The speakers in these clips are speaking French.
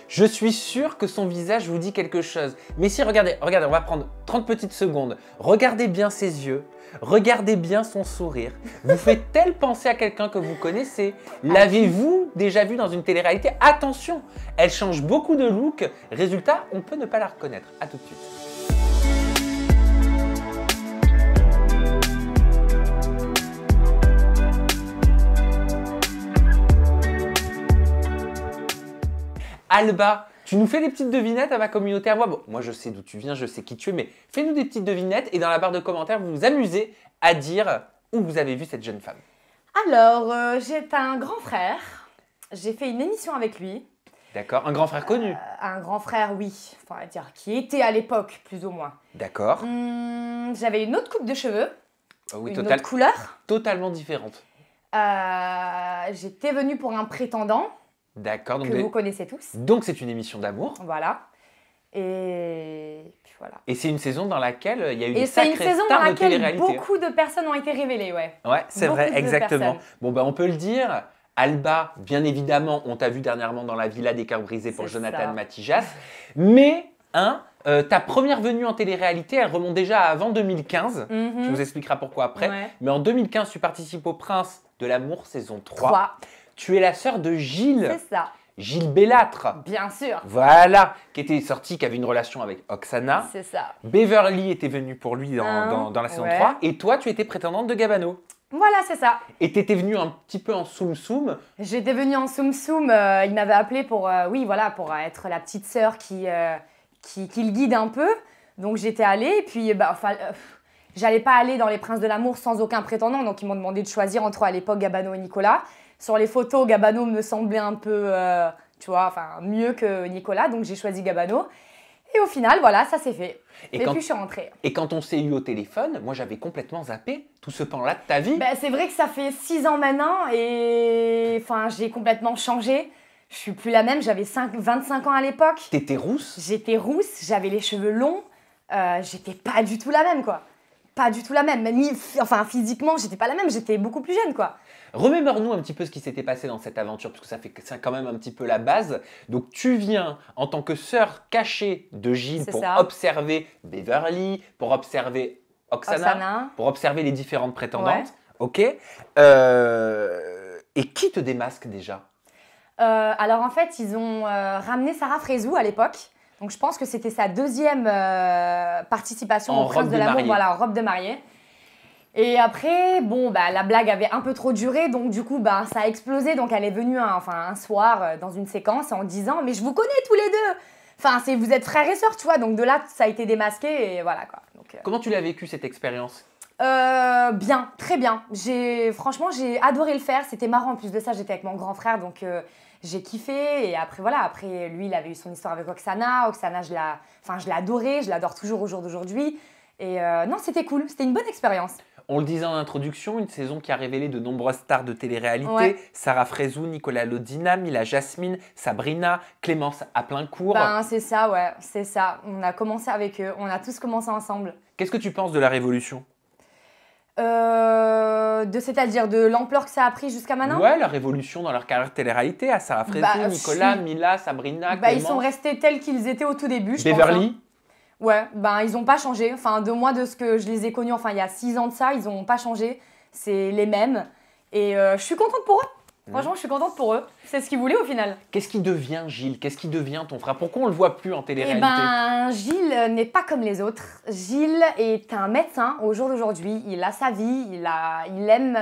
Je suis sûr que son visage vous dit quelque chose. Mais si, regardez, regardez, on va prendre 30 petites secondes. Regardez bien ses yeux. Regardez bien son sourire. Vous fait-elle penser à quelqu'un que vous connaissez? L'avez-vous déjà vu dans une télé-réalité? Attention, elle change beaucoup de look. Résultat, on peut ne pas la reconnaître. À tout de suite. Alba, tu nous fais des petites devinettes à ma communauté à moi. Bon, moi je sais d'où tu viens, je sais qui tu es, mais fais-nous des petites devinettes et dans la barre de commentaires, vous vous amusez à dire où vous avez vu cette jeune femme. Alors, j'ai un grand frère. J'ai fait une émission avec lui. D'accord, un grand frère connu. Un grand frère, oui. Enfin, on va dire qui était à l'époque, plus ou moins. D'accord. J'avais une autre coupe de cheveux. Oui, une autre couleur. Totalement différente. J'étais venue pour un prétendant. D'accord. Que vous connaissez tous. Donc c'est une émission d'amour. Voilà. Et puis voilà. Et c'est une saison dans laquelle il y a eu des sacrées stars de télé-réalité. Et c'est une saison dans laquelle beaucoup de personnes ont été révélées, ouais. Ouais, c'est vrai, exactement. Bon, ben on peut le dire. Alba, bien évidemment, on t'a vu dernièrement dans la Villa des Cœurs Brisés pour Jonathan Matijas. Mais, ta première venue en télé-réalité, elle remonte déjà à avant 2015. Tu nous expliqueras pourquoi après. Ouais. Mais en 2015, tu participes au Prince de l'amour, saison 3. Tu es la sœur de Gilles. C'est ça. Gilles Bellâtre. Bien sûr. Voilà, qui était sorti, qui avait une relation avec Oksana. C'est ça. Beverly était venue pour lui dans la saison 3. Et toi, tu étais prétendante de Gabano. Voilà, c'est ça. Et tu étais venue un petit peu en soum-soum. J'étais venue en soum-soum. Il m'avait appelé pour, pour être la petite sœur qui le guide un peu. Donc j'étais allée et puis j'allais pas aller dans les Princes de l'amour sans aucun prétendant. Donc ils m'ont demandé de choisir entre à l'époque Gabano et Nicolas. Sur les photos, Gabano me semblait un peu, mieux que Nicolas. Donc j'ai choisi Gabano. Et au final, voilà, ça s'est fait. Et puis je suis rentrée. Et quand on s'est eu au téléphone, moi j'avais complètement zappé tout ce pan-là de ta vie. C'est vrai que ça fait 6 ans maintenant et j'ai complètement changé. Je suis plus la même, j'avais 25 ans à l'époque. T'étais rousse? J'étais rousse, j'avais les cheveux longs. J'étais pas du tout la même, quoi. Pas du tout la même. Physiquement, j'étais pas la même, j'étais beaucoup plus jeune, quoi. Remémore-nous un petit peu ce qui s'était passé dans cette aventure, parce que c'est quand même un petit peu la base. Donc tu viens en tant que sœur cachée de Gilles pour observer Beverly, pour observer Oksana, pour observer les différentes prétendantes. Ouais. Ok. Et qui te démasque déjà? Alors en fait, ils ont ramené Sarah Frézou à l'époque. Donc je pense que c'était sa deuxième participation au Prince de l'amour, voilà, en robe de mariée. Et après, la blague avait un peu trop duré, donc du coup, ça a explosé. Donc elle est venue un soir dans une séquence en disant « Mais je vous connais tous les deux !» Vous êtes frères et sœurs, tu vois. Donc de là, ça a été démasqué et voilà quoi. Donc, comment tu l'as vécu cette expérience? Bien, très bien. Franchement, j'ai adoré le faire. C'était marrant. En plus de ça, j'étais avec mon grand frère, donc j'ai kiffé. Et après, voilà. Après, lui, il avait eu son histoire avec Oksana. Oksana, je l'ai adoré. Je l'adore toujours au jour d'aujourd'hui. Et non, c'était cool. C'était une bonne expérience. On le disait en introduction, une saison qui a révélé de nombreuses stars de télé-réalité. Ouais. Sarah Frézou, Nicolas Lodina, Mila Jasmine, Sabrina, Clémence à plein cours. C'est ça, ouais. C'est ça. On a commencé avec eux. On a tous commencé ensemble. Qu'est-ce que tu penses de la révolution? C'est-à-dire de l'ampleur que ça a pris jusqu'à maintenant? Ouais, la révolution dans leur carrière télé-réalité, à Sarah Frézou, Nicolas, Mila, Sabrina, Clémence. Ils sont restés tels qu'ils étaient au tout début, je Beverly pense. Ouais, ils n'ont pas changé. De moi, de ce que je les ai connus, il y a 6 ans de ça, ils n'ont pas changé. C'est les mêmes. Et je suis contente pour eux. Franchement, je suis contente pour eux. C'est ce qu'ils voulaient au final. Qu'est-ce qui devient Gilles? Qu'est-ce qui devient ton frère? Pourquoi on ne le voit plus en télé-réalité? Gilles n'est pas comme les autres. Gilles est un médecin au jour d'aujourd'hui. Il a sa vie, il aime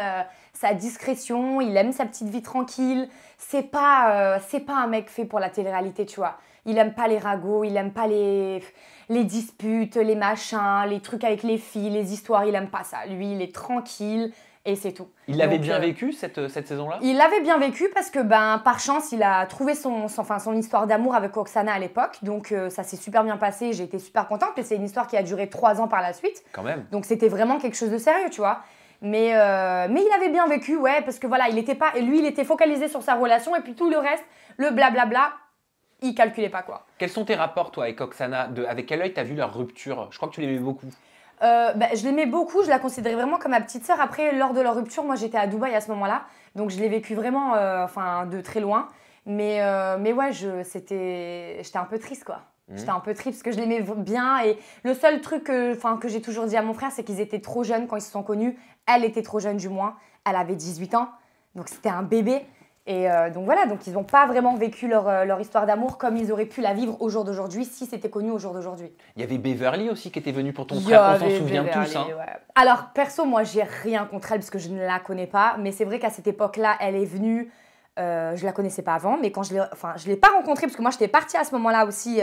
sa discrétion, il aime sa petite vie tranquille. C'est pas un mec fait pour la télé-réalité, tu vois. Il aime pas les ragots, il aime pas les disputes, les machins, les trucs avec les filles, les histoires. Il aime pas ça. Lui, il est tranquille. Et c'est tout. Il l'avait bien vécu cette saison-là? Il l'avait bien vécu parce que par chance, il a trouvé son histoire d'amour avec Oksana à l'époque. Donc ça s'est super bien passé, j'ai été super contente. Et c'est une histoire qui a duré 3 ans par la suite. Quand même. Donc c'était vraiment quelque chose de sérieux, tu vois. Mais il avait bien vécu, ouais, parce que voilà, il était focalisé sur sa relation et puis tout le reste, le blablabla, il calculait pas quoi. Quels sont tes rapports, toi, avec Oksana? Avec quel œil t'as vu leur rupture? Je crois que tu l'aimais beaucoup. Je l'aimais beaucoup, je la considérais vraiment comme ma petite sœur. Après, lors de leur rupture, moi j'étais à Dubaï à ce moment-là, donc je l'ai vécu vraiment de très loin. Mais ouais, j'étais un peu triste, quoi. J'étais un peu triste parce que je l'aimais bien. Et le seul truc que j'ai toujours dit à mon frère, c'est qu'ils étaient trop jeunes quand ils se sont connus. Elle était trop jeune, du moins. Elle avait 18 ans. Donc, c'était un bébé. Et donc, voilà. Donc, ils n'ont pas vraiment vécu leur histoire d'amour comme ils auraient pu la vivre au jour d'aujourd'hui si c'était connu au jour d'aujourd'hui. Il y avait Beverly aussi qui était venue pour ton frère. On s'en souvient Beverly, tous. Hein. Ouais. Alors, perso, moi, j'ai rien contre elle parce que je ne la connais pas. Mais c'est vrai qu'à cette époque-là, elle est venue. Je la connaissais pas avant, mais quand je l'ai pas rencontrée parce que moi j'étais partie à ce moment-là aussi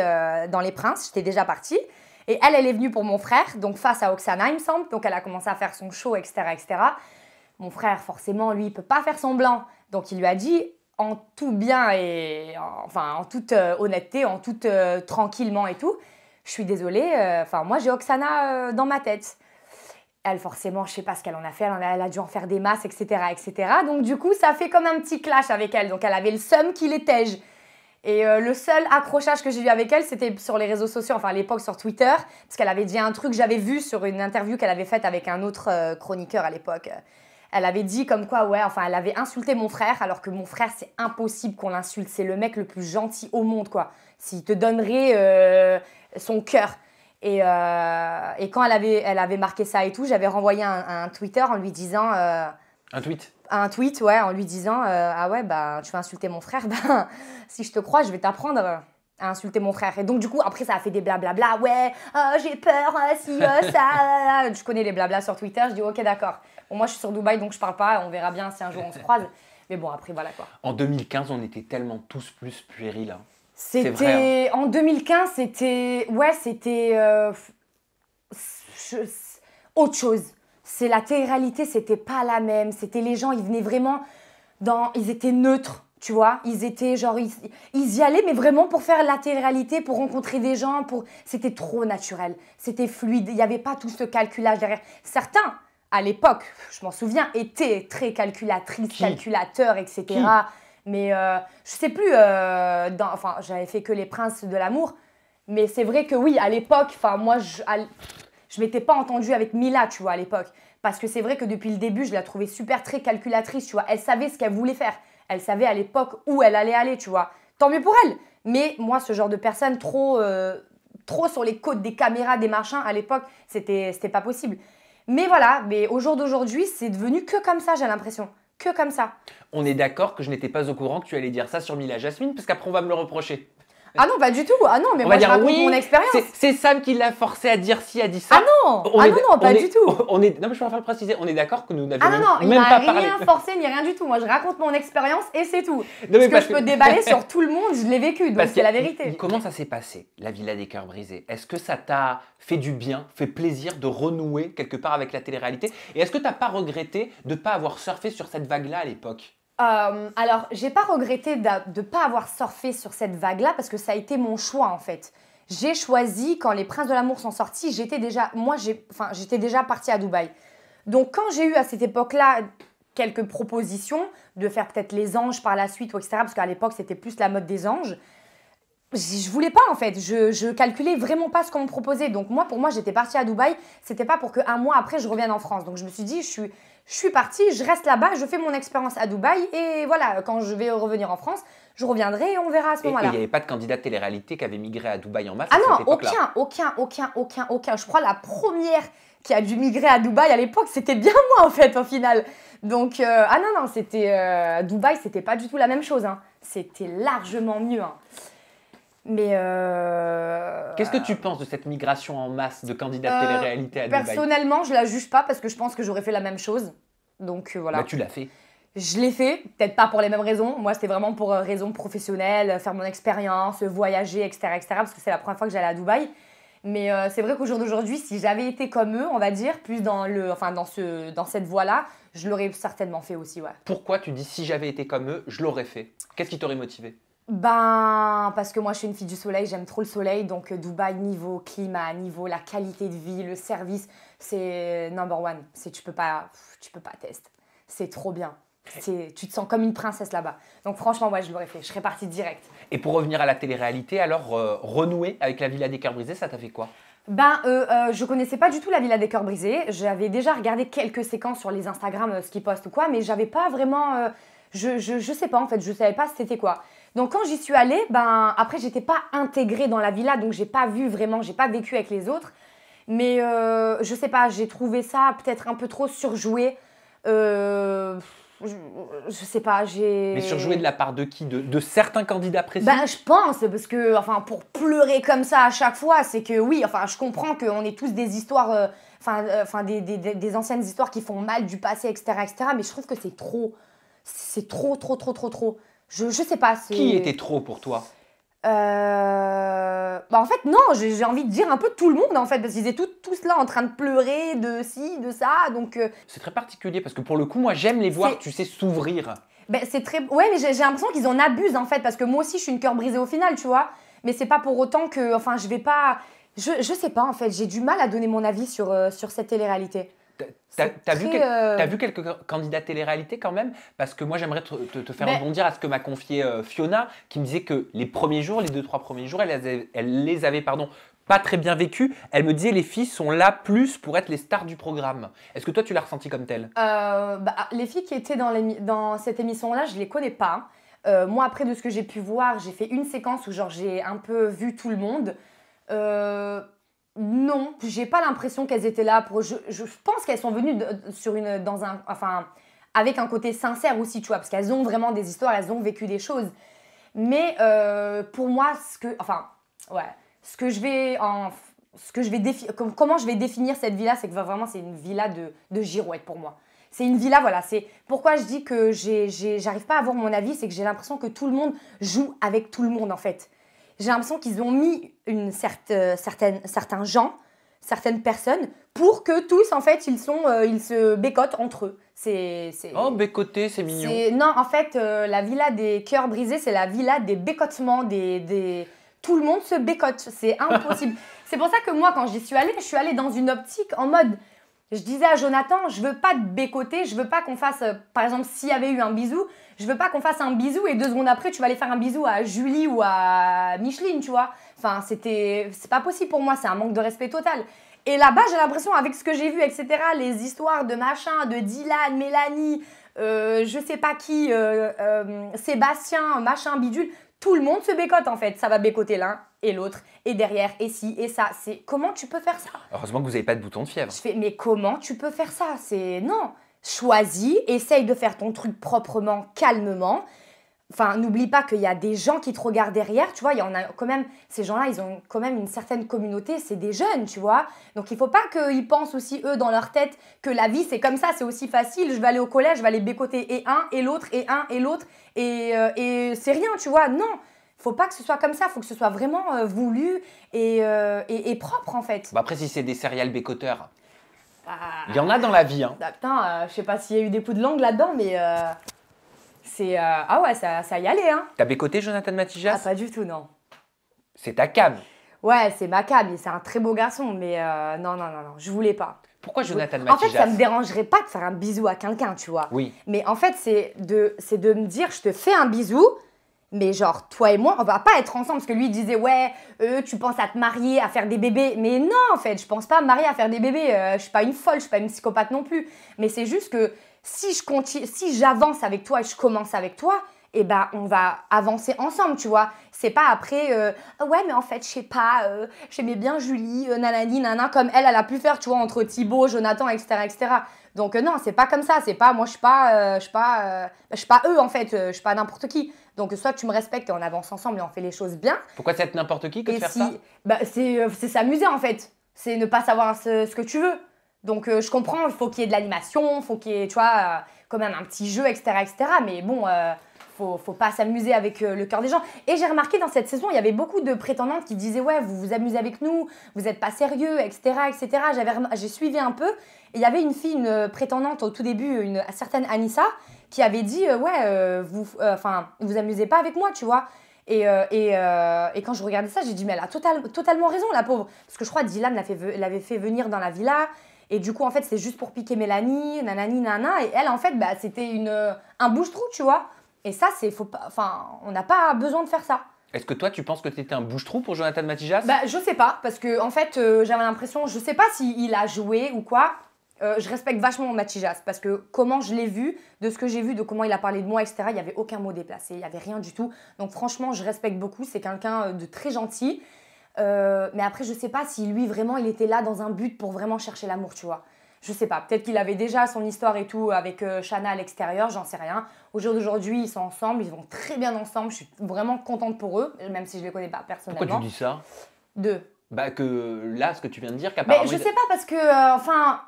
dans Les Princes, j'étais déjà partie. Et elle est venue pour mon frère, donc face à Oksana, il me semble. Donc elle a commencé à faire son show, etc., etc. Mon frère, forcément, lui, il peut pas faire semblant. Donc il lui a dit en tout bien et en toute honnêteté, en toute tranquillement et tout. Je suis désolée. Moi j'ai Oksana dans ma tête. Elle, forcément, je sais pas ce qu'elle en a fait, elle a dû en faire des masses, etc., etc. Donc, du coup, ça fait comme un petit clash avec elle. Donc, elle avait le seum qu'il était. Et le seul accrochage que j'ai eu avec elle, c'était sur les réseaux sociaux, à l'époque sur Twitter, parce qu'elle avait dit un truc que j'avais vu sur une interview qu'elle avait faite avec un autre chroniqueur à l'époque. Elle avait dit comme quoi, elle avait insulté mon frère, alors que mon frère, c'est impossible qu'on l'insulte. C'est le mec le plus gentil au monde, quoi. S'il te donnerait son cœur. Et quand elle avait marqué ça et tout, j'avais renvoyé un Twitter en lui disant… un tweet? Un tweet, ouais, en lui disant ah ouais, tu vas insulter mon frère, si je te crois, je vais t'apprendre à insulter mon frère. Et donc, du coup, après, ça a fait des blablabla. Ouais, j'ai peur, si, ça… Je connais les blabla sur Twitter, je dis ok, d'accord. Bon, moi, je suis sur Dubaï, donc je parle pas, on verra bien si un jour on se croise. Mais bon, après, voilà quoi. En 2015, on était tellement tous plus puérils. Hein. C'était… En 2015, c'était… Ouais, c'était… autre chose. C'est la télé-réalité, c'était pas la même. C'était les gens, ils venaient vraiment ils étaient neutres, tu vois. Ils étaient genre… Ils y allaient, mais vraiment pour faire la télé-réalité, pour rencontrer des gens. C'était trop naturel. C'était fluide. Il n'y avait pas tout ce calculage derrière. Certains, à l'époque, je m'en souviens, étaient très calculatrices, calculateurs, etc. Mais je sais plus, j'avais fait que Les Princes de l'amour. Mais c'est vrai que oui, à l'époque, moi, je m'étais pas entendue avec Mila, tu vois, à l'époque. Parce que c'est vrai que depuis le début, je la trouvais super très calculatrice, tu vois. Elle savait ce qu'elle voulait faire. Elle savait à l'époque où elle allait aller, tu vois. Tant mieux pour elle. Mais moi, ce genre de personne trop sur les côtes des caméras, des machins, à l'époque, c'était pas possible. Mais voilà, mais au jour d'aujourd'hui, c'est devenu que comme ça, j'ai l'impression. Que comme ça. On est d'accord que je n'étais pas au courant que tu allais dire ça sur Mila Jasmine, parce qu'après on va me le reprocher. Ah non, pas du tout. Ah non, mais moi je raconte mon expérience. C'est Sam qui l'a forcé à dire ci, a dit ça. Ah non, pas du tout. Non, mais je préfère le préciser. On est d'accord que nous n'avions même pas parlé. Il m'a rien forcé ni rien du tout. Moi, je raconte mon expérience et c'est tout. Parce que je peux déballer sur tout le monde, je l'ai vécu, donc c'est la vérité. Comment ça s'est passé, la Villa des Cœurs Brisés? Est-ce que ça t'a fait du bien, fait plaisir de renouer quelque part avec la télé-réalité? Et est-ce que tu n'as pas regretté de ne pas avoir surfé sur cette vague-là à l'époque? Alors, j'ai pas regretté de ne pas avoir surfé sur cette vague-là parce que ça a été mon choix en fait. J'ai choisi, quand Les Princes de l'amour sont sortis, j'étais déjà partie à Dubaï. Donc, quand j'ai eu à cette époque-là quelques propositions de faire peut-être les anges par la suite, etc., parce qu'à l'époque, c'était plus la mode des anges, je voulais pas en fait, je calculais vraiment pas ce qu'on me proposait. Donc pour moi, j'étais partie à Dubaï, c'était pas pour qu'un mois après, je revienne en France. Donc je me suis dit, je suis partie, je reste là-bas, je fais mon expérience à Dubaï et voilà, quand je vais revenir en France, je reviendrai et on verra à ce moment-là. Et il n'y avait pas de candidat de télé-réalité qui avait migré à Dubaï en masse à cette époque-là? Aucun. Je crois la première qui a dû migrer à Dubaï à l'époque, c'était bien moi en fait au final. Donc, c'était… Dubaï, c'était pas du tout la même chose. Hein. C'était largement mieux. Hein. Mais qu'est-ce que tu penses de cette migration en masse de candidats de télé-réalité à Dubaï? Personnellement, je la juge pas parce que je pense que j'aurais fait la même chose. Donc voilà. Bah, tu l'as fait. Je l'ai fait, peut-être pas pour les mêmes raisons. Moi, c'était vraiment pour raisons professionnelles, faire mon expérience, voyager, etc., parce que c'est la première fois que j'allais à Dubaï. Mais c'est vrai qu'au jour d'aujourd'hui, si j'avais été comme eux, on va dire, plus dans cette voie-là, je l'aurais certainement fait aussi, ouais. Pourquoi tu dis si j'avais été comme eux, je l'aurais fait? Qu'est-ce qui t'aurait motivé? Parce que moi je suis une fille du soleil, j'aime trop le soleil, donc Dubaï, niveau climat, niveau la qualité de vie, le service, c'est number one. Tu peux pas tester. C'est trop bien. Tu te sens comme une princesse là-bas. Donc franchement, ouais, je l'aurais fait. Je serais partie direct. Et pour revenir à la télé-réalité, alors renouer avec la Villa des Cœurs Brisés, ça t'a fait quoi? Je connaissais pas du tout la Villa des Cœurs Brisés. J'avais déjà regardé quelques séquences sur les Instagram, ce qu'ils postent ou quoi, mais j'avais pas vraiment… Je sais pas en fait, je savais pas c'était quoi. Donc quand j'y suis allée, ben après j'étais pas intégrée dans la villa, donc j'ai pas vu vraiment, j'ai pas vécu avec les autres. Mais je sais pas, j'ai trouvé ça peut-être un peu trop surjoué. Je sais pas, j'ai... Mais surjoué de la part de qui? De certains candidats précis? Ben je pense, parce que enfin pour pleurer comme ça à chaque fois, c'est que oui, enfin je comprends qu'on est tous des histoires, des anciennes histoires qui font mal du passé, etc. Mais je trouve que c'est trop. C'est trop. Je sais pas. Qui était trop pour toi? En fait, non, j'ai envie de dire un peu tout le monde, en fait, parce qu'ils étaient tous là en train de pleurer de ci, de ça, donc... C'est très particulier, parce que pour le coup, moi, j'aime les voir, tu sais, s'ouvrir. Ben, c'est très... Ouais, mais j'ai l'impression qu'ils en abusent, en fait, parce que moi aussi, je suis une cœur brisée au final, tu vois, mais c'est pas pour autant que... Enfin, je vais pas... Je sais pas, en fait, j'ai du mal à donner mon avis sur cette télé-réalité. T'as vu quelques candidats télé-réalité quand même? Parce que moi, j'aimerais te faire rebondir à ce que m'a confié Fiona, qui me disait que les premiers jours, les 2-3 premiers jours, elle les avait pas très bien vécus. Elle me disait les filles sont là plus pour être les stars du programme. Est-ce que toi, tu l'as ressenti comme tel? Les filles qui étaient dans cette émission-là, je les connais pas. Moi, après, de ce que j'ai pu voir, j'ai fait une séquence où genre j'ai un peu vu tout le monde. Non, j'ai pas l'impression qu'elles étaient là pour. Je pense qu'elles sont venues avec un côté sincère aussi, tu vois, parce qu'elles ont vraiment des histoires, elles ont vécu des choses. Mais pour moi, comment je vais définir cette villa, c'est que vraiment c'est une villa de girouette pour moi. C'est une villa, voilà. C'est pourquoi je dis que j'arrive pas à avoir mon avis, c'est que j'ai l'impression que tout le monde joue avec tout le monde en fait. J'ai l'impression qu'ils ont mis certains gens, certaines personnes, pour que tous, en fait, ils se bécotent entre eux. Oh, bécoter, c'est mignon. Non, en fait, la villa des cœurs brisés, c'est la villa des bécotements, tout le monde se bécote. C'est impossible. C'est pour ça que moi, quand j'y suis allée dans une optique en mode... Je disais à Jonathan, je veux pas te bécoter, je veux pas qu'on fasse, par exemple, s'il y avait eu un bisou, je veux pas qu'on fasse un bisou et 2 secondes après, tu vas aller faire un bisou à Julie ou à Micheline, tu vois. Enfin, c'est pas possible pour moi, c'est un manque de respect total. Et là-bas, j'ai l'impression, avec ce que j'ai vu, etc., les histoires de machin, de Dylan, Mélanie, je sais pas qui, Sébastien, machin, bidule, tout le monde se bécote en fait. Ça va bécoter l'un et l'autre, et derrière, et ci, et ça. Comment tu peux faire ça? Heureusement que vous n'avez pas de bouton de fièvre. Je fais, mais comment tu peux faire ça? Non. Choisis, essaye de faire ton truc proprement, calmement. Enfin, n'oublie pas qu'il y a des gens qui te regardent derrière, tu vois, il y en a quand même, ces gens-là, ils ont quand même une certaine communauté, c'est des jeunes, tu vois. Donc, il ne faut pas qu'ils pensent aussi, eux, dans leur tête, que la vie, c'est comme ça, c'est aussi facile, je vais aller au collège, je vais aller bécoter et un, et l'autre, et un, et l'autre, et c'est rien, tu vois, non. Faut pas que ce soit comme ça, faut que ce soit vraiment voulu et propre, en fait. Bah après, si c'est des serial bécoteurs, il y en a dans la vie, hein. Putain, je sais pas s'il y a eu des coups de langue là-dedans, mais... Ah ouais, ça y allait, hein. T'as bécoté Jonathan Matijas? Ah, pas du tout, non. C'est ta cam. Ouais, c'est ma cam, c'est un très beau garçon, mais non, je voulais pas. Pourquoi Jonathan Matijas? En fait, ça me dérangerait pas de faire un bisou à quelqu'un, tu vois. Oui. Mais en fait, c'est de me dire, je te fais un bisou, mais genre, toi et moi, on va pas être ensemble, parce que lui, il disait, ouais, tu penses à te marier, à faire des bébés. Mais non, en fait, je pense pas à me marier, à faire des bébés. Je suis pas une folle, je suis pas une psychopathe non plus. Mais c'est juste que si j'avance avec toi et je commence avec toi, eh ben, on va avancer ensemble, tu vois. C'est pas après, ouais, mais en fait, je sais pas, j'aimais bien Julie, nanani, nana, comme elle a pu faire, tu vois, entre Thibaut, Jonathan, etc., etc. Donc, non, c'est pas comme ça. C'est pas, moi, je suis pas eux, en fait. Je suis pas n'importe qui. Donc, soit tu me respectes et on avance ensemble et on fait les choses bien. Pourquoi c'est être n'importe qui que de faire ça? C'est s'amuser, en fait. C'est ne pas savoir ce que tu veux. Donc, je comprends, il faut qu'il y ait de l'animation, il faut qu'il y ait, tu vois, quand même un petit jeu, etc., etc. Mais bon, faut pas s'amuser avec le cœur des gens. Et j'ai remarqué dans cette saison, il y avait beaucoup de prétendantes qui disaient « Ouais, vous vous amusez avec nous, vous n'êtes pas sérieux, etc. etc. » J'ai suivi un peu. Et il y avait une fille, une prétendante au tout début, une certaine Anissa, qui avait dit « Ouais, vous amusez pas avec moi, tu vois. » Et quand je regardais ça, j'ai dit « Mais elle a totalement raison, la pauvre. » Parce que je crois que Dylan l'avait fait venir dans la villa. Et du coup, en fait, c'est juste pour piquer Mélanie, nanani, nana. Et elle, en fait, c'était un bouche-trou, tu vois. Et ça, on n'a pas besoin de faire ça. Est-ce que toi, tu penses que tu étais un bouche-trou pour Jonathan Matijas? Je sais pas, parce que en fait, j'avais l'impression, je sais pas s'il a joué ou quoi. je respecte vachement Matijas parce que comment je l'ai vu, de ce que j'ai vu, de comment il a parlé de moi, etc., il n'y avait aucun mot déplacé, il n'y avait rien du tout. Donc franchement, je respecte beaucoup, c'est quelqu'un de très gentil. Mais après, je sais pas si lui, vraiment, il était là dans un but pour vraiment chercher l'amour, tu vois. Je sais pas, peut-être qu'il avait déjà son histoire et tout avec Shana à l'extérieur, j'en sais rien. Au jour d'aujourd'hui, ils sont ensemble, ils vont très bien ensemble, je suis vraiment contente pour eux, même si je les connais pas personnellement. Pourquoi tu dis ça? Bah que là, ce que tu viens de dire, qu'apparemment... Mais je sais pas, parce que, enfin,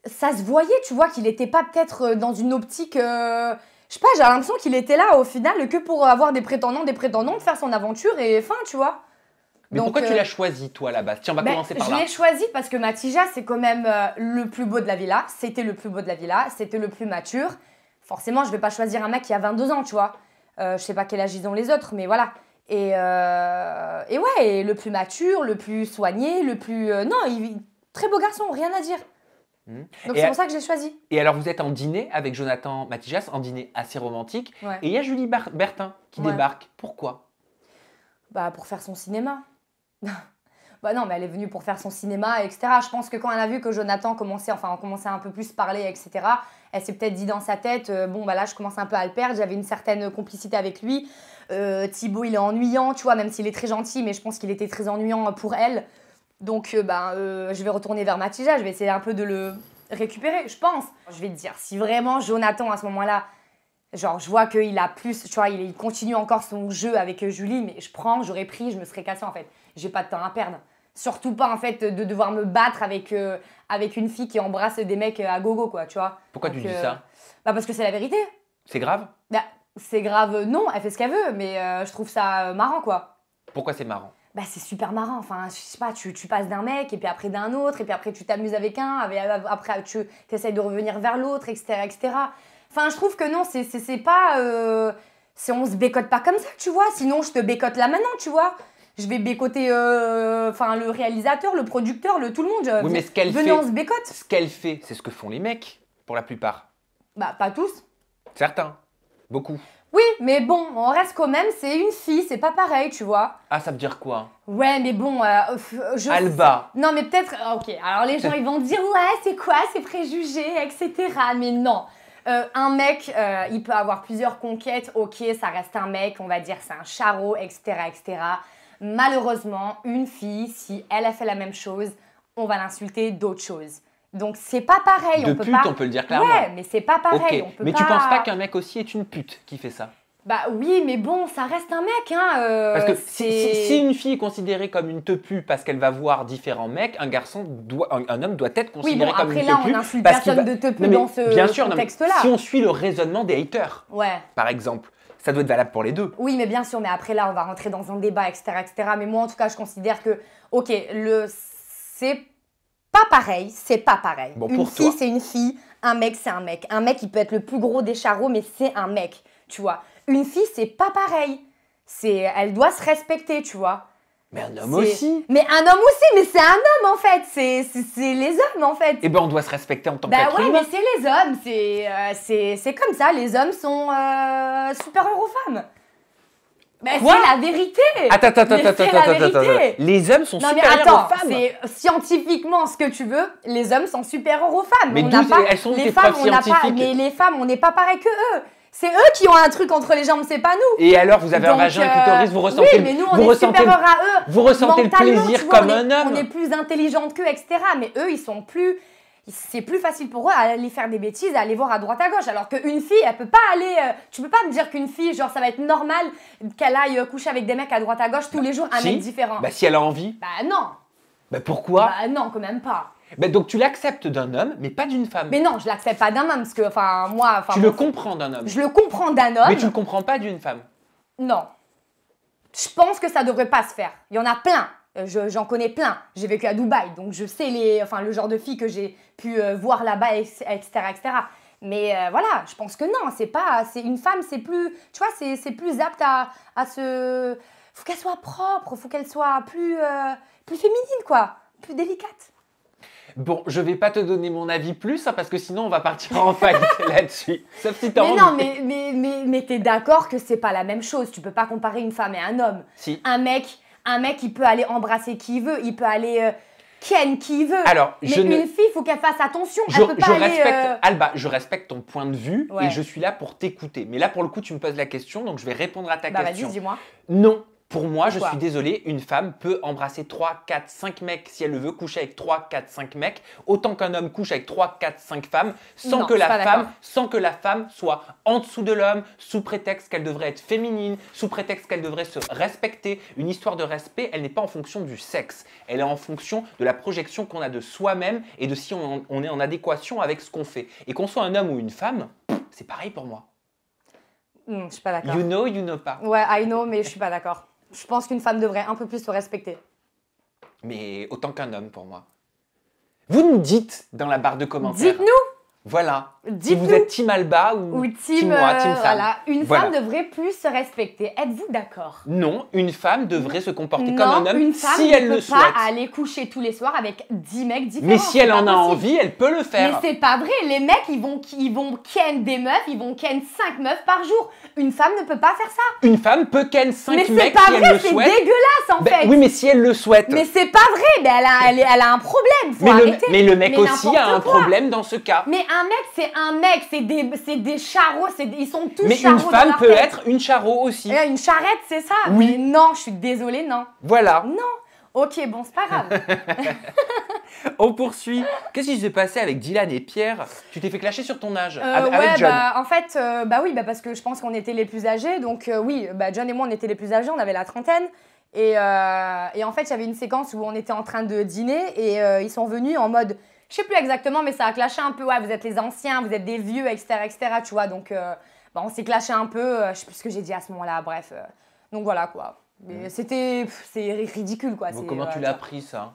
ça se voyait, tu vois, qu'il était pas peut-être dans une optique... je sais pas, j'ai l'impression qu'il était là, au final, que pour avoir des prétendants, de faire son aventure et fin, tu vois. Mais donc, pourquoi tu l'as choisi, toi, à la base? Tiens, on va commencer par là. Je l'ai choisi parce que Matija, c'est quand même le plus beau de la villa. C'était le plus beau de la villa. C'était le plus mature. Forcément, je vais pas choisir un mec qui a 22 ans, tu vois. Je sais pas quel âge ils ont les autres, mais voilà. Et ouais, le plus mature, le plus soigné, le plus... très beau garçon, rien à dire. Donc c'est pour ça que j'ai choisi. Et alors, vous êtes en dîner avec Jonathan Matijas, en dîner assez romantique. Ouais. Et il y a Julie Bertin qui débarque. Pourquoi? Bah, pour faire son cinéma. Bah non, mais elle est venue pour faire son cinéma, etc. Je pense que quand elle a vu que Jonathan on commençait à un peu plus parler, etc., elle s'est peut-être dit dans sa tête, bon, bah là, je commence un peu à le perdre, j'avais une certaine complicité avec lui. Thibaut, il est ennuyant, tu vois, même s'il est très gentil, mais je pense qu'il était très ennuyant pour elle. Donc, je vais retourner vers Matija, je vais essayer un peu de le récupérer, je pense. Je vais te dire, si vraiment Jonathan, à ce moment-là, genre, je vois qu'il a plus, tu vois, il continue encore son jeu avec Julie, mais j'aurais pris, je me serais cassée, en fait. J'ai pas de temps à perdre. Surtout pas, en fait, de devoir me battre avec une fille qui embrasse des mecs à gogo, quoi, tu vois. Pourquoi tu dis ça? Bah, parce que c'est la vérité. C'est grave? Bah, c'est grave, non, elle fait ce qu'elle veut, mais je trouve ça marrant, quoi. Pourquoi c'est marrant? Bah, c'est super marrant, enfin, je sais pas, tu passes d'un mec, et puis après d'un autre, et puis après tu t'amuses avec un, après tu essayes de revenir vers l'autre, etc., etc. Enfin, je trouve que non, c'est pas... on se bécote pas comme ça, tu vois. Sinon, je te bécote là maintenant, tu vois. Je vais bécoter le réalisateur, le producteur, tout le monde. Oui, mais ce qu'elle fait, on se bécote. Ce qu'elle fait, c'est ce que font les mecs, pour la plupart. Bah, pas tous. Certains. Beaucoup. Oui, mais bon, on reste quand même, c'est une fille, c'est pas pareil, tu vois. Ah, ça veut dire quoi? Ouais, mais bon, Alba. Non, mais peut-être... Ok, alors les gens, ils vont dire, ouais, c'est quoi ces préjugés, etc. Mais non. Un mec, il peut avoir plusieurs conquêtes, ok, ça reste un mec, on va dire c'est un charreau, etc., etc. Malheureusement, une fille, si elle a fait la même chose, on va l'insulter d'autres choses. Donc c'est pas pareil. On peut le dire clairement. Ouais, mais c'est pas pareil. Okay. Mais tu penses pas qu'un mec aussi est une pute qui fait ça? Bah oui, mais bon, ça reste un mec, hein. Parce que si une fille est considérée comme une tepu parce qu'elle va voir différents mecs, un homme doit être considéré comme une tepu. Oui, bon, après là, on n'insulte personne de tepu dans ce contexte-là. Si on suit le raisonnement des haters, ouais, par exemple, ça doit être valable pour les deux. Oui, mais bien sûr, mais après là, on va rentrer dans un débat, etc., etc. Mais moi, en tout cas, je considère que, ok, c'est pas pareil, c'est pas pareil. Bon, une fille, c'est une fille, un mec, c'est un mec. Un mec, il peut être le plus gros des charreaux, mais c'est un mec, tu vois. Une fille, c'est pas pareil. Elle doit se respecter, tu vois. Mais un homme aussi. Mais un homme aussi, mais c'est un homme en fait. C'est les hommes en fait. Eh ben, on doit se respecter en tant qu'être humain. Ouais, mais c'est les hommes. C'est comme ça. Les hommes sont supérieurs aux femmes. C'est la vérité. Attends. Les hommes sont supérieurs aux femmes. C'est scientifiquement ce que tu veux. Les hommes sont supérieurs aux femmes. Mais elles sont des preuves scientifiques. Mais les femmes, on n'est pas pareil que eux. C'est eux qui ont un truc entre les jambes, c'est pas nous. Et alors, vous avez un vagin clitoris, vous ressentez, mais nous, on est supérieurs à eux. Vous ressentez le plaisir comme un homme. On est plus intelligente qu'eux, etc. Mais eux, ils sont plus... C'est plus facile pour eux à aller faire des bêtises, à aller voir à droite à gauche. Alors qu'une fille, elle peut pas aller... tu peux pas me dire qu'une fille, genre, ça va être normal qu'elle aille coucher avec des mecs à droite à gauche tous les jours, un mec différent. Bah si elle a envie. Bah non. Bah pourquoi? Bah non, quand même pas. Bah donc tu l'acceptes d'un homme, mais pas d'une femme. Mais non, je l'accepte pas d'un homme, parce que, enfin, moi... Tu le comprends d'un homme. Je le comprends d'un homme. Mais tu le comprends pas d'une femme. Non. Je pense que ça devrait pas se faire. Il y en a plein. J'en connais plein. J'ai vécu à Dubaï, donc je sais le genre de filles que j'ai pu voir là-bas, etc., etc. Mais voilà, je pense que non, c'est une femme, c'est plus, tu vois, c'est plus apte à se... Faut qu'elle soit propre, faut qu'elle soit plus féminine, quoi, plus délicate. Bon, je vais pas te donner mon avis plus, hein, parce que sinon on va partir en faillite là-dessus. Sauf si t'as envie. Mais t'es d'accord que c'est pas la même chose. Tu peux pas comparer une femme et un homme. Si. Un mec, il peut aller embrasser qui il veut, il peut aller ken qui veut. Alors, mais une fille, il faut qu'elle fasse attention. Elle peut pas Alba, je respecte ton point de vue et je suis là pour t'écouter. Mais là, pour le coup, tu me poses la question, donc je vais répondre à ta question. Vas-y, dis-moi. Non. Pour moi, je suis désolé, une femme peut embrasser 3, 4, 5 mecs si elle le veut, coucher avec 3, 4, 5 mecs, autant qu'un homme couche avec 3, 4, 5 femmes, sans que la femme soit en dessous de l'homme, sous prétexte qu'elle devrait être féminine, sous prétexte qu'elle devrait se respecter. Une histoire de respect, elle n'est pas en fonction du sexe, elle est en fonction de la projection qu'on a de soi-même et de si on est en adéquation avec ce qu'on fait. Et qu'on soit un homme ou une femme, c'est pareil pour moi. Je suis pas d'accord. You know pas. Ouais, I know, mais je suis pas d'accord. Je pense qu'une femme devrait un peu plus se respecter. Mais autant qu'un homme pour moi. Vous nous dites dans la barre de commentaires. Dites-nous. Voilà. Si vous êtes team Alba ou team moi, team Sam. Voilà. Une femme devrait plus se respecter. Êtes-vous d'accord? Non, une femme devrait se comporter comme un homme si elle le souhaite. Une femme ne peut pas aller coucher tous les soirs avec 10 mecs différents. Mais si elle en a envie, elle peut le faire. Mais c'est pas vrai. Les mecs, ils vont ken des meufs, ils vont ken 5 meufs par jour. Une femme ne peut pas faire ça. Une femme peut ken 5 mecs si elle le souhaite. Mais c'est pas vrai, c'est dégueulasse en fait. Oui, mais si elle le souhaite. Mais c'est pas vrai. Mais elle a un problème. Faut arrêter. Mais le mec aussi a un problème dans ce cas. Mais un mec, c'est un mec, c'est des charros, ils sont tous mais charros. Mais une femme peut être une charreau aussi. Une charrette, c'est ça? Oui. Mais non, je suis désolée, non. Voilà. Non. Ok, bon, c'est pas grave. On poursuit. Qu'est-ce qui s'est passé avec Dylan et Pierre? Tu t'es fait clasher sur ton âge avec John. En fait, oui, parce que je pense qu'on était les plus âgés. Donc oui, John et moi, on était les plus âgés, on avait la trentaine. Et en fait, il y avait une séquence où on était en train de dîner et ils sont venus en mode... Je sais plus exactement, mais ça a clashé un peu. Ouais, vous êtes les anciens, vous êtes des vieux, etc., tu vois. Donc, on s'est clashé un peu. Je sais plus ce que j'ai dit à ce moment-là. Bref. Donc voilà, quoi. C'est ridicule, quoi. Bon, comment tu l'as pris, ça?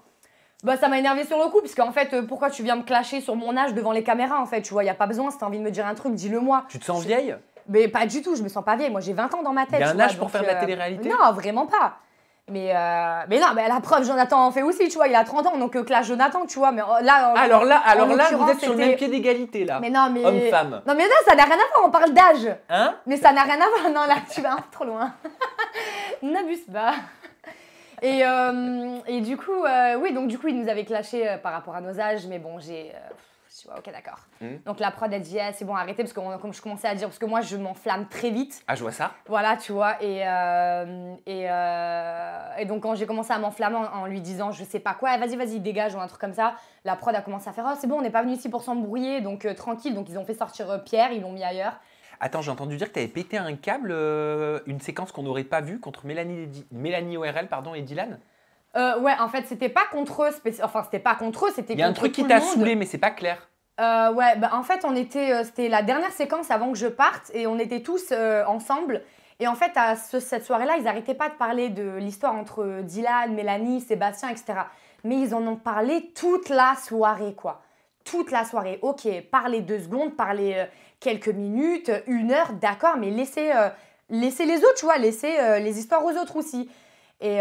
Ça m'a énervé sur le coup, parce qu'en fait, pourquoi tu viens me clasher sur mon âge devant les caméras, en fait? Tu vois, il n'y a pas besoin. Si tu as envie de me dire un truc, dis-le-moi. Tu te sens vieille? Mais pas du tout, je me sens pas vieille. Moi, j'ai 20 ans dans ma tête. Il y a un âge pour faire de la télé-réalité? Non, vraiment pas. Mais non, la preuve, Jonathan en fait aussi, tu vois, il a 30 ans, donc clash Jonathan, tu vois, mais là... Alors là, vous êtes sur le même pied d'égalité, là, mais non, mais... homme-femme. Non, mais là, ça n'a rien à voir, on parle d'âge. Hein? Mais ça n'a rien à voir, non, là, tu vas un peu trop loin. N'abuse pas. Et du coup, oui, donc du coup, il nous avait clashé par rapport à nos âges, mais bon, tu vois, ok, d'accord. Donc la prod a dit, c'est bon, arrêtez, parce que comme je commençais à dire, parce que moi, je m'enflamme très vite. Ah, je vois ça. Voilà, tu vois, et donc quand j'ai commencé à m'enflammer en lui disant, je sais pas quoi, vas-y, dégage, ou un truc comme ça, la prod a commencé à faire, oh, c'est bon, on n'est pas venu ici pour s'embrouiller, donc tranquille, donc ils ont fait sortir Pierre, ils l'ont mis ailleurs. Attends, j'ai entendu dire que tu avais pété un câble, une séquence qu'on n'aurait pas vue contre Mélanie ORL et Dylan. Ouais, en fait, c'était pas contre eux, c'était pas contre eux, c'était contre tout le monde. Il y a un truc qui t'a saoulé, mais c'est pas clair. Ouais, en fait, c'était la dernière séquence avant que je parte et on était tous ensemble. Et en fait, cette soirée-là, ils n'arrêtaient pas de parler de l'histoire entre Dylan, Mélanie, Sébastien, etc. Mais ils en ont parlé toute la soirée, quoi. Toute la soirée. Ok, parlez 2 secondes, parlez quelques minutes, 1 heure, d'accord, mais laissez les autres, tu vois, laissez les histoires aux autres aussi. Et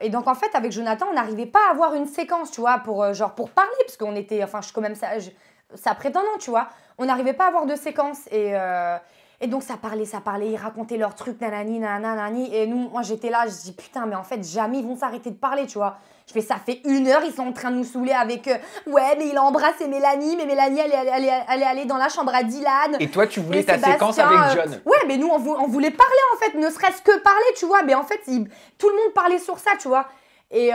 donc, en fait, avec Jonathan, on n'arrivait pas à avoir une séquence, tu vois, pour parler, parce qu'on était, enfin, je suis quand même ça prétendant, tu vois. On n'arrivait pas à avoir de séquence. Et donc, ça parlait, ils racontaient leurs trucs, nanani, nanani. Et nous, moi, j'étais là, je dis, putain, mais en fait, jamais ils vont s'arrêter de parler, tu vois. Je fais, ça fait 1 heure, ils sont en train de nous saouler avec, ouais, mais il a embrassé Mélanie, mais Mélanie, elle est allée dans la chambre à Dylan. Et toi, tu voulais ta séquence avec John. Ouais, mais nous, on voulait parler, en fait, ne serait-ce que parler, tu vois. Mais en fait, tout le monde parlait sur ça, tu vois. Et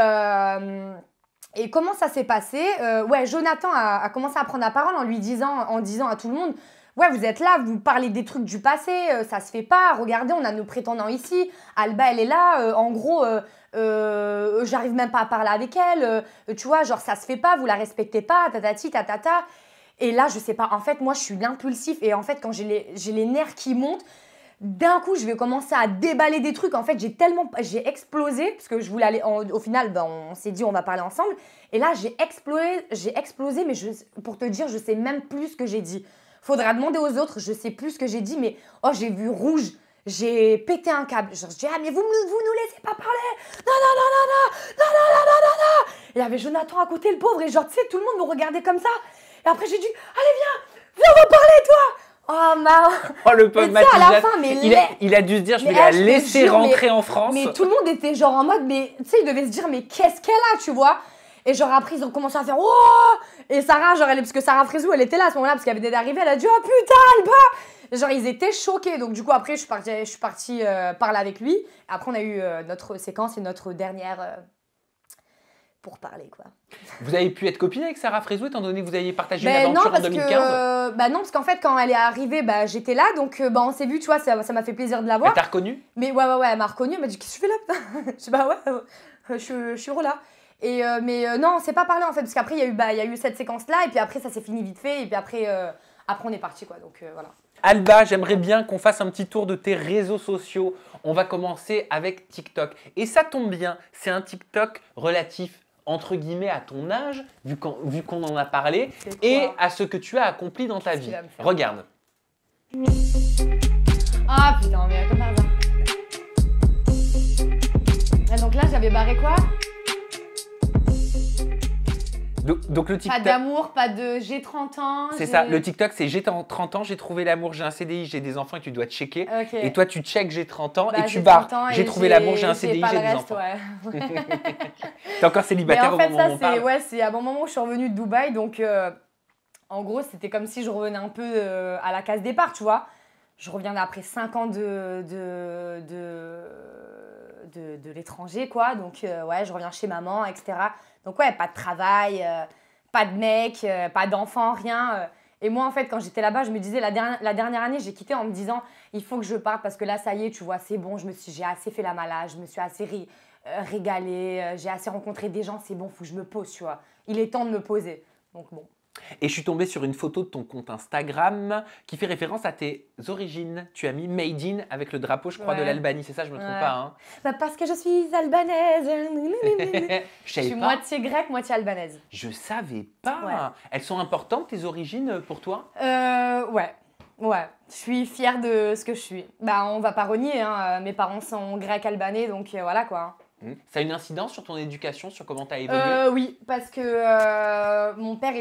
comment ça s'est passé? Ouais, Jonathan a commencé à prendre la parole en disant à tout le monde, ouais, vous êtes là, vous parlez des trucs du passé, ça se fait pas. Regardez, on a nos prétendants ici. Alba, elle est là. En gros, j'arrive même pas à parler avec elle. Tu vois, genre, ça se fait pas, vous la respectez pas, tatati, tatata. Et là, je sais pas. En fait, moi, je suis l'impulsif. Et en fait, quand j'ai les nerfs qui montent, d'un coup, je vais commencer à déballer des trucs. En fait, j'ai explosé parce que je voulais aller. Au final, on s'est dit, on va parler ensemble. Et là, j'ai explosé, mais pour te dire, je sais même plus ce que j'ai dit. Faudra demander aux autres, je sais plus ce que j'ai dit, mais oh, j'ai vu rouge, j'ai pété un câble. Genre, je dis, ah, mais vous nous laissez pas parler. Non. Il y avait Jonathan à côté, le pauvre, et genre, tu sais, tout le monde me regardait comme ça. Et après, j'ai dit, allez, viens, on va parler, toi. Oh, le pauvre Mathilde, il a dû se dire, je vais la laisser rentrer en France. Mais tout le monde était genre en mode, mais tu sais, il devait se dire, mais qu'est-ce qu'elle a, tu vois. Et genre après, ils ont commencé à faire oh. Et Sarah, genre, parce que Sarah Frézou, elle était là à ce moment-là, parce qu'elle venait d'arriver, elle a dit oh putain, Alba. Et genre, ils étaient choqués. Donc, du coup, après, je suis partie parler avec lui. Après, on a eu notre séquence et notre dernière pour parler, quoi. Vous avez pu être copine avec Sarah Frézou, étant donné que vous aviez partagé une aventure en 2015 non, parce qu'en fait, quand elle est arrivée, j'étais là. Donc, on s'est vu, tu vois, ça m'a fait plaisir de la voir. Elle t'a reconnue? Mais ouais, elle m'a reconnue. Elle m'a dit qu'est-ce que tu fais là? Je dis bah ouais, je suis là. Et non, on s'est pas parlé en fait, parce qu'après il y a eu cette séquence-là, et puis après ça s'est fini vite fait, et puis après on est parti quoi, donc voilà. Alba, j'aimerais bien qu'on fasse un petit tour de tes réseaux sociaux. On va commencer avec TikTok. Et ça tombe bien, c'est un TikTok relatif entre guillemets à ton âge, vu qu'on en a parlé, et à ce que tu as accompli dans ta vie. Regarde. Ah putain, mais comme par hasard. Et donc là j'avais barré quoi? Donc le TikTok… Pas d'amour, pas de j'ai 30 ans. C'est ça, le TikTok c'est j'ai 30 ans, j'ai trouvé l'amour, j'ai un CDI, j'ai des enfants et tu dois checker. Okay. Et toi tu check j'ai 30 ans et tu barres. J'ai trouvé l'amour, j'ai un CDI, j'ai des enfants. Ouais. T'es encore célibataire au moment où on parle? Ouais, c'est à mon moment où je suis revenue de Dubaï, donc en gros c'était comme si je revenais un peu à la case départ, tu vois. Je reviens après 5 ans de l'étranger, quoi. Donc, ouais, je reviens chez maman, etc. Donc, ouais, pas de travail, pas de mec, pas d'enfant, rien. Et moi, en fait, quand j'étais là-bas, je me disais, la dernière année, j'ai quitté en me disant, il faut que je parte parce que là, ça y est, tu vois, c'est bon, j'ai assez fait la malade, je me suis assez régalée, j'ai assez rencontré des gens, c'est bon, faut que je me pose, tu vois. Il est temps de me poser. Donc, bon. Et je suis tombée sur une photo de ton compte Instagram qui fait référence à tes origines. Tu as mis Made in avec le drapeau, je crois, de l'Albanie. C'est ça, je me trompe pas, hein? Parce que je suis albanaise. Je suis moitié grecque, moitié albanaise. Je savais pas. Ouais. Elles sont importantes, tes origines, pour toi? Ouais. Ouais, je suis fière de ce que je suis. On va pas renier, hein. Mes parents sont grecs albanais, donc voilà quoi. Ça a une incidence sur ton éducation, sur comment tu as évolué? Oui, parce que mon père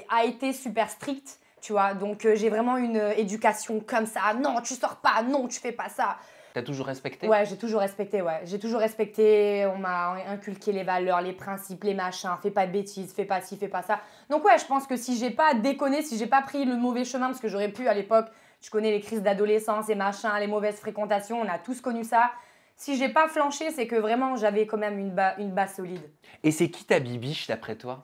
a été super strict, tu vois. Donc j'ai vraiment une éducation comme ça. Non, tu sors pas, non, tu fais pas ça. T'as toujours respecté? Ouais, j'ai toujours respecté, ouais. J'ai toujours respecté, on m'a inculqué les valeurs, les principes, les machins, fais pas de bêtises, fais pas ci, fais pas ça. Donc ouais, je pense que si j'ai pas déconné, si j'ai pas pris le mauvais chemin, parce que j'aurais pu à l'époque, tu connais les crises d'adolescence et machin, les mauvaises fréquentations, on a tous connu ça. Si j'ai pas flanché, c'est que vraiment j'avais quand même une base solide. Et c'est qui ta bibiche d'après toi?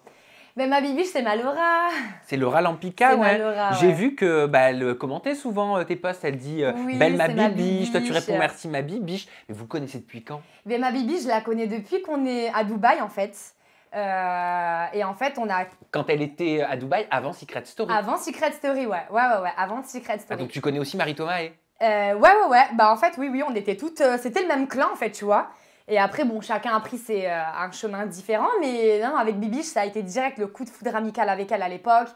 Ma bibiche, c'est ma Laura. C'est Laura Lampica, ouais. J'ai ouais. vu que elle commentait souvent tes posts, elle dit belle ma bibiche. Toi tu réponds merci ma bibiche. Mais vous connaissez depuis quand? Ma bibiche, je la connais depuis qu'on est à Dubaï en fait. Et en fait, on a… Quand elle était à Dubaï, avant Secret Story. Avant Secret Story, ouais. Avant Secret Story. Ah, donc tu connais aussi Marie-Thomas ouais. En fait, oui, on était toutes… c'était le même clan, en fait, tu vois. Et après, bon, chacun a pris un chemin différent. Mais non, avec Bibiche, ça a été direct le coup de foudre amical avec elle à l'époque.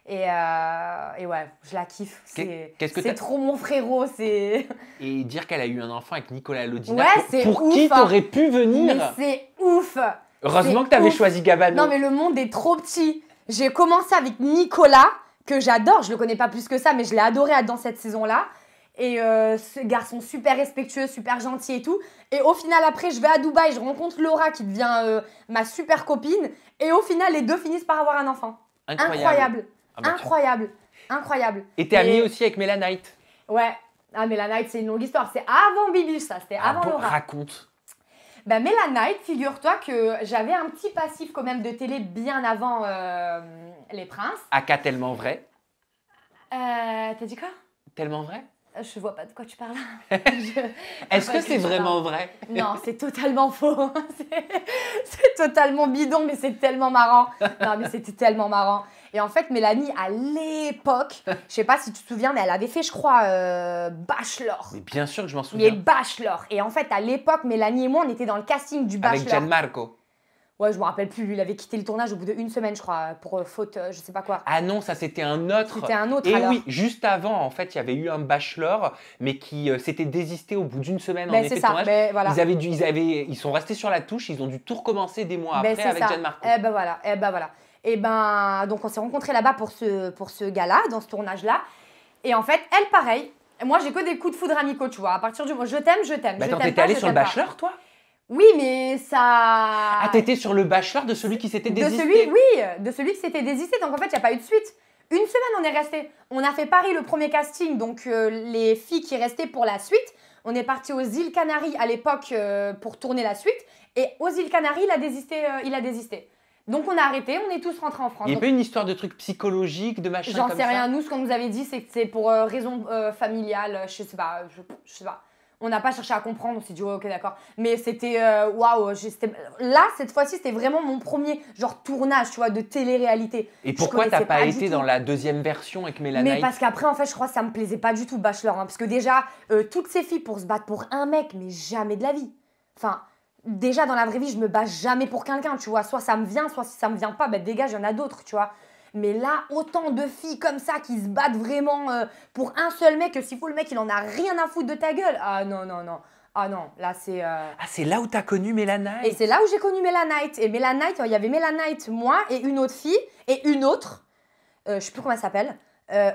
Et ouais, je la kiffe. C'est trop mon frérot, c'est… Et dire qu'elle a eu un enfant avec Nicolas Lodina, ouais, pour ouf, qui t'aurais pu venir? Mais c'est ouf. Heureusement que t'avais choisi Gabano. Non, mais le monde est trop petit. J'ai commencé avec Nicolas, que j'adore. Je le connais pas plus que ça, mais je l'ai adoré dans cette saison-là. Et ce garçon super respectueux, super gentil et tout. Et au final, après, je vais à Dubaï, je rencontre Laura qui devient ma super copine. Et au final, les deux finissent par avoir un enfant. Incroyable. Incroyable. Et t'es amie aussi avec Mélanite? Ouais. Ah, Mélanite, c'est une longue histoire. C'est avant Bibiche, ça. C'était avant Laura. Raconte. Mélanite, figure-toi que j'avais un petit passif quand même de télé bien avant Les Princes. Aka tellement vrai. T'as dit quoi? Tellement vrai? Je vois pas de quoi tu parles. Est-ce que c'est vraiment vrai? Non, c'est totalement faux. C'est totalement bidon, mais c'est tellement marrant. Non, mais c'était tellement marrant. Et en fait, Mélanie, à l'époque, je sais pas si tu te souviens, mais elle avait fait, je crois, Bachelor. Mais bien sûr que je m'en souviens. Mais Bachelor. Et en fait, à l'époque, Mélanie et moi, on était dans le casting du Bachelor. Avec Gianmarco. Ouais, je me rappelle plus. Lui, il avait quitté le tournage au bout d'1 semaine, je crois, pour faute, je sais pas quoi. Ah non, ça c'était un autre. C'était un autre. Et alors. oui, juste avant, en fait, il y avait eu un Bachelor, mais qui s'était désisté au bout d'1 semaine en effet de tournage. Voilà. Ils sont restés sur la touche, ils ont dû tout recommencer des mois après avec Gianmarco. Voilà. Et donc on s'est rencontrés là-bas pour ce gala, dans ce tournage-là. Et en fait, elle, pareil. Moi, j'ai que des coups de foudre amicaux, tu vois. À partir du moment où je t'aime. Attends, t'étais allée sur le Bachelor, toi? Oui, mais ça... Ah, t'étais sur le bachelor de celui qui s'était désisté? De celui qui s'était désisté. Donc en fait, il n'y a pas eu de suite. Une semaine, on est resté. On a fait Paris le premier casting, donc les filles qui restaient pour la suite. On est parti aux îles Canaries à l'époque pour tourner la suite. Et aux îles Canaries, il a désisté. Donc on a arrêté, on est tous rentrés en France. Il n'y a pas une histoire de truc psychologique, de machin comme ça? J'en sais rien. Nous, ce qu'on nous avait dit, c'est que c'est pour raison familiale. Je sais pas. Je sais pas. On n'a pas cherché à comprendre, on s'est dit oh, ok d'accord. Mais c'était waouh, là cette fois-ci c'était vraiment mon premier genre tournage, tu vois, de télé-réalité. Et pourquoi t'as pas été dans la deuxième version avec Mélanie? Mais parce qu'après en fait je crois que ça me plaisait pas du tout Bachelor, hein, parce que déjà toutes ces filles pour se battre pour un mec, mais jamais de la vie. Enfin déjà dans la vraie vie je me bats jamais pour quelqu'un, tu vois. Soit ça me vient, soit si ça me vient pas, bah dégage, il y en a d'autres, tu vois. Mais là, autant de filles comme ça qui se battent vraiment pour un seul mec, que s'il faut le mec, il en a rien à foutre de ta gueule. Ah non, non, non. Ah non, là c'est... Ah, c'est là où t'as connu Mélanie? Et c'est là où j'ai connu Mélanie. Et Mélanie, il y avait Mélanie, moi et une autre fille, et une autre, je sais plus comment elle s'appelle.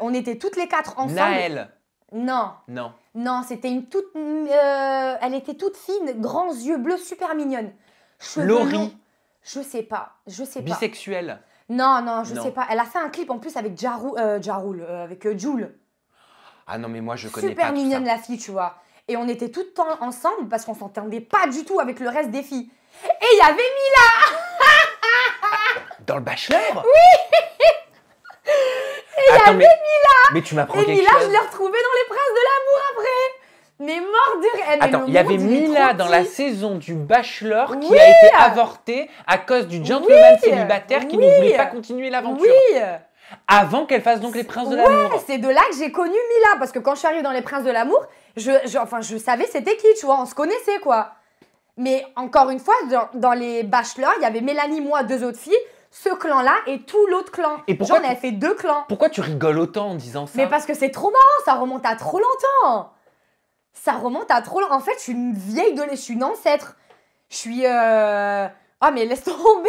On était toutes les quatre ensemble. Naël? Non. Non. Non, c'était une toute... elle était toute fine, grands yeux bleus, super mignonne. Cheveux Laurie? longs. Je sais pas. Bisexuelle? Non, non, je sais pas. Elle a fait un clip en plus avec avec Jul. Ah non, mais moi je connais Super pas mignonne tout ça. la fille, tu vois. Et on était tout le temps ensemble parce qu'on s'entendait pas du tout avec le reste des filles. Et il y avait Mila. Dans le Bachelor? Oui. Et il y avait Mila. Mais tu m'apprends Et quelque Mila, chose. je l'ai retrouvée dans Les Princes de l'amour après. Mais mort de rire. Attends, il y avait Mila dans la saison du Bachelor qui Oui. a été avortée à cause du gentleman célibataire qui ne voulait pas continuer l'aventure. Oui. Avant qu'elle fasse donc Les Princes de l'amour. Ouais, c'est de là que j'ai connu Mila. Parce que quand je suis arrivée dans Les Princes de l'amour, je savais c'était qui, tu vois. On se connaissait, quoi. Mais encore une fois, dans les Bachelors, il y avait Mélanie, moi, deux autres filles. Ce clan-là et tout l'autre clan. Et pourquoi J'en ai fait deux clans. Pourquoi tu rigoles autant en disant ça? Mais parce que c'est trop marrant, ça remonte à trop longtemps. Ça remonte à trop longtemps. En fait, je suis une vieille de lait, je suis une ancêtre. Je suis... Ah, mais laisse tomber.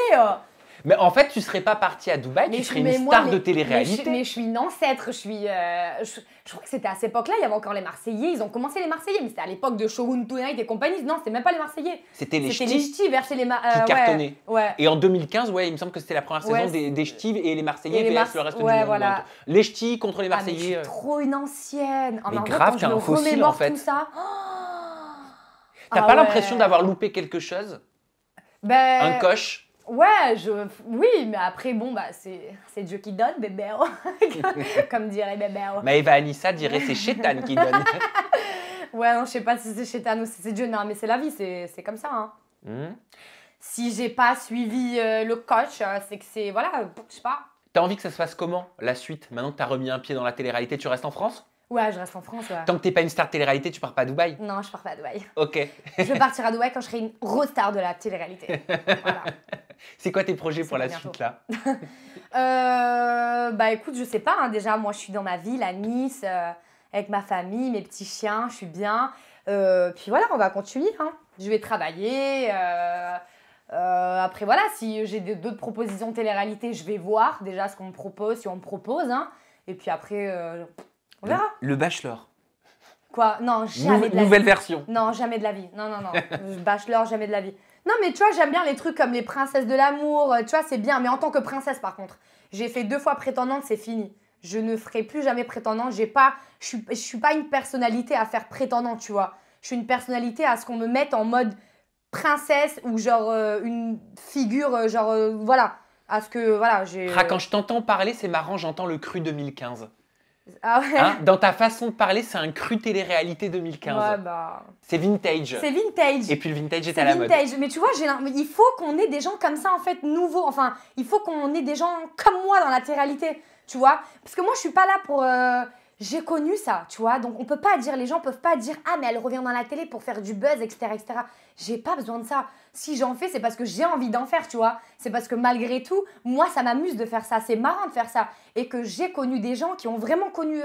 Mais en fait, tu serais pas partie à Dubaï, tu serais une star de télé-réalité. Mais je suis une ancêtre, je crois que c'était à cette époque-là, il y avait encore les Marseillais, ils ont commencé les Marseillais, mais c'était à l'époque de Shogun Tonight et compagnie. Non, c'était même pas les Marseillais. C'était les Ch'tis. C'était les Ch'tis versus les qui cartonnaient. Ouais. Et en 2015, ouais, il me semble que c'était la première saison des Ch'tis et les Marseillais versus le reste du monde. Voilà. Les Ch'tis contre les Marseillais. Ah, mais je suis trop une ancienne. Mais grave, t'es un fossile en fait. Tout ça. T'as pas l'impression d'avoir loupé quelque chose? Ben... Un coche? Ouais, oui, mais après, bon, bah, c'est Dieu qui donne, bébé. Comme dirait bébé. Maëva Anissa dirait c'est Chétan qui donne. Ouais, non, je sais pas si c'est Chétan ou si c'est Dieu. Non, mais c'est la vie, c'est comme ça. Hein. Si j'ai pas suivi le coach, c'est que c'est, voilà, je sais pas. T'as envie que ça se fasse comment, la suite? Maintenant que t'as remis un pied dans la télé-réalité, tu restes en France? Ouais, je reste en France, ouais. Tant que t'es pas une star de télé-réalité, tu pars pas à Dubaï? Non, je pars pas à Dubaï. Ok. Je vais partir à Dubaï quand je serai une grosse star de la télé-réalité. Voilà. C'est quoi tes projets pour la suite, là? Bah écoute, je sais pas, hein. Déjà, moi, je suis dans ma ville, à Nice, avec ma famille, mes petits chiens, je suis bien. Puis voilà, on va continuer, hein. Je vais travailler. Après, voilà, si j'ai d'autres propositions de télé-réalité, je vais voir déjà ce qu'on me propose, si on me propose, hein. Et puis après, on verra. Le Bachelor. Quoi? Non, jamais de la Nouvelle vie. version. Non, jamais de la vie. Non, non, non. Bachelor, jamais de la vie. Non, mais tu vois, j'aime bien les trucs comme les princesses de l'amour. Tu vois, c'est bien. Mais en tant que princesse, par contre, j'ai fait 2 fois prétendante, c'est fini. Je ne ferai plus jamais prétendante. Je suis pas une personnalité à faire prétendante, tu vois. Je suis une personnalité à ce qu'on me mette en mode princesse ou genre une figure, voilà. À ce que, voilà, j'ai... Quand je t'entends parler, c'est marrant, j'entends le cru 2015. Ah ouais. Hein, dans ta façon de parler, c'est un cru télé-réalité 2015. Ouais, bah... C'est vintage. C'est vintage. Et puis le vintage est à la mode. Mais tu vois, il faut qu'on ait des gens comme ça, en fait, nouveaux. Enfin, il faut qu'on ait des gens comme moi dans la télé-réalité, tu vois. Parce que moi, je suis pas là pour... J'ai connu ça, tu vois. Donc, on peut pas dire, les gens peuvent pas dire « Ah, mais elle revient dans la télé pour faire du buzz, etc. etc. » J'ai pas besoin de ça. Si j'en fais, c'est parce que j'ai envie d'en faire, tu vois. C'est parce que malgré tout, moi, ça m'amuse de faire ça. C'est marrant de faire ça. Et que j'ai connu des gens qui ont vraiment connu...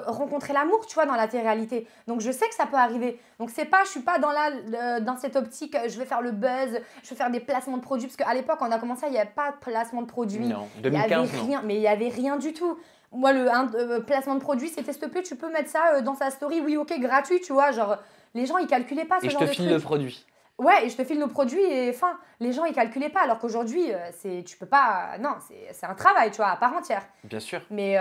rencontrer l'amour, tu vois, dans la télé-réalité. Donc, je sais que ça peut arriver. Donc, je suis pas dans cette optique, je vais faire le buzz, je vais faire des placements de produits. Parce qu'à l'époque, quand on a commencé, il n'y avait pas de placement de produits. Non, 2015, rien, mais il n'y avait rien du tout. Moi, le placement de produit, c'était s'il te plaît, tu peux mettre ça dans sa story, oui, ok, gratuit, tu vois. Genre, les gens, ils calculaient pas ce genre de truc. Et je te file le produit. Ouais, et je te file nos produits et enfin, les gens ils calculaient pas. Alors qu'aujourd'hui, tu peux pas. Non, c'est un travail, tu vois, à part entière. Bien sûr. Mais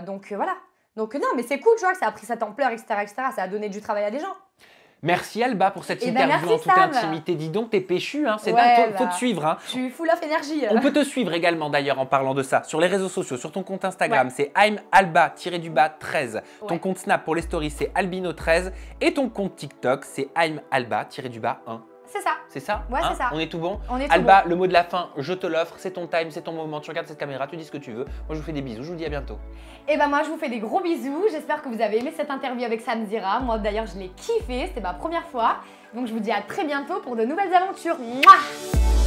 donc voilà. Donc non, mais c'est cool, tu vois, que ça a pris cette ampleur, etc., etc. Ça a donné du travail à des gens. Merci Alba pour cette Eh ben, interview merci, en toute Sam. intimité. Dis donc, t'es péchu, hein, c'est Ouais, dingue, faut te suivre. Hein. Je suis full of énergie. On peut te suivre également d'ailleurs en parlant de ça sur les réseaux sociaux, sur ton compte Instagram, Ouais. c'est I'mAlba-13. Ton Ouais. compte Snap pour les stories, c'est Albino13. Et ton compte TikTok, c'est I'mAlba-1. C'est ça. C'est ça? Ouais, c'est ça. On est tout bon? On est tout Alba, le mot de la fin, je te l'offre, c'est ton time, c'est ton moment, tu regardes cette caméra, tu dis ce que tu veux. Moi, je vous fais des bisous, je vous dis à bientôt. Et ben moi, je vous fais des gros bisous. J'espère que vous avez aimé cette interview avec Sam Zira. Moi, d'ailleurs, je l'ai kiffé. C'était ma première fois. Donc, je vous dis à très bientôt pour de nouvelles aventures. Mouah.